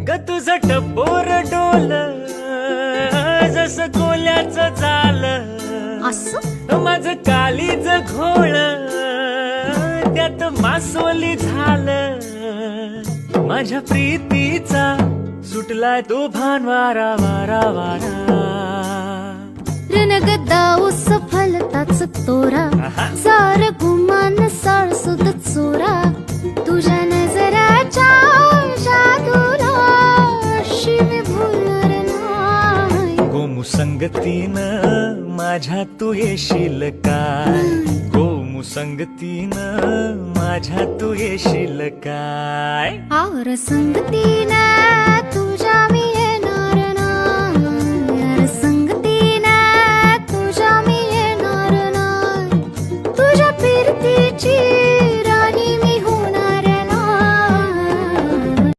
ग तुझं टपोर डोल जसं कोल्याचं झालं, असं माझं कालीच घोळ त्यात मासोली झालं. माझ्या प्रीतीचा सुटलाय तो भान वारा वारा वारा. रणगदा उस फलताच तोरा, सार गुमान साळसुद चोरा. तुझ्या नजराच्या जादूला अशी मी भुलणार नाही. गोमू संगतीनं माझ्या तू येशील काय, गोमू संगतीनं माझ्या तू येशील काय. आवर संगतीनं